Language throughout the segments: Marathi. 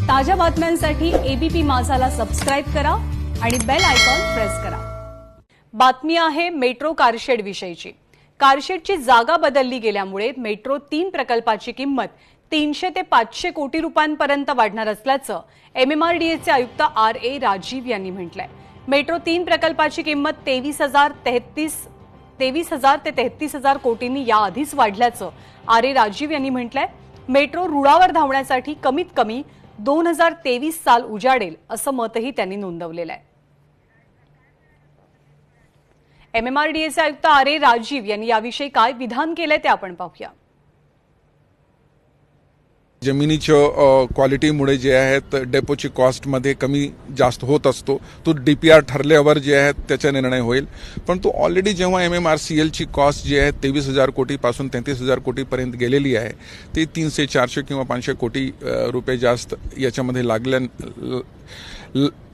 ताज्या बातम्यांसाठी एबीपी माझाला सबस्क्राइब करा आणि बेल आयकॉन प्रेस करा। बातमी आहे मेट्रो कारशेड विषयीची। कारशेडची जागा बदलली गेल्यामुळे मेट्रो 3 प्रकल्पाची किंमत 300 ते 500 कोटी रुपयांपर्यंत वाढणार असल्याचं एमएमआरडीएचे आयुक्त आर.ए. राजीव यांनी म्हटलंय। मेट्रो 3 प्रकल्पाची किंमत 23,000 ते 33,000 कोटींनी याआधीच वाढल्याचं आर.ए. राजीव यांनी म्हटलंय। मेट्रो रुळावर धावण्यासाठी कमीत कमी 2023 साल उजाडेल असं मतही त्यांनी नोंदवलेलं आहे। एमएमआरडीएचे आयुक्त आर.ए. राजीव यांनी याविषयी काय विधान केलंय ते आपण पाहूया। जमिनीच्या क्वालिटीमुळे जे आहेत डेपोची कॉस्टमध्ये कमी जास्त होत असतो। तो डीपीआर ठरल्यावर जे आहे त्याचा निर्णय होईल। पण तो ऑलरेडी जेव्हा एमएमआरसीएलची कॉस्ट जी आहे 23,000 कोटीपासून 33,000 कोटीपर्यंत गेलेली आहे, ते 300, 400 किंवा 500 कोटी रुपये जास्त याच्यामध्ये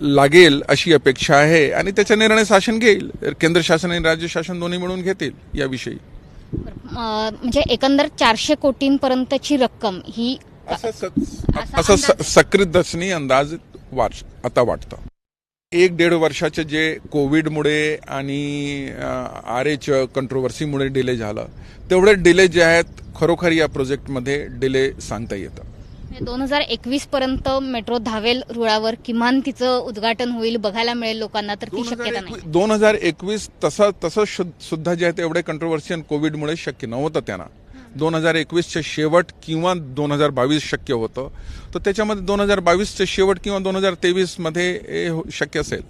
लागेल अशी अपेक्षा आहे आणि त्याचा निर्णय शासन घेईल। केंद्र शासन आणि राज्य शासन दोन्ही मिळून घेतील याविषयी। म्हणजे एकंदर 400 कोटींपर्यंतची रक्कम ही असं सकृत दर्शनी अंदाज आता वाटतं। 1-1.5 वर्षाचे जे कोविडमुळे आणि आरएच्या कंट्रोवर्सीमुळे डिले झालं, तेवढे डिले जे आहेत खरोखर या प्रोजेक्टमध्ये डिले सांगता येतं। 2021 पर्यंत मेट्रो धावेल रुळावर, किमान तिचं उद्घाटन होईल, बघायला मिळेल लोकांना, तर ती शक्यता नाही। 2021 तसं सुद्धा जे आहे तेवढे कंट्रोवर्सी आणि कोविडमुळे शक्य नव्हतं त्यांना। 2021चे शेवट किंवा 2022 शक्य होतं, तर त्याच्यामध्ये 2022चे शेवट किंवा 2023 मध्ये शक्य असेल।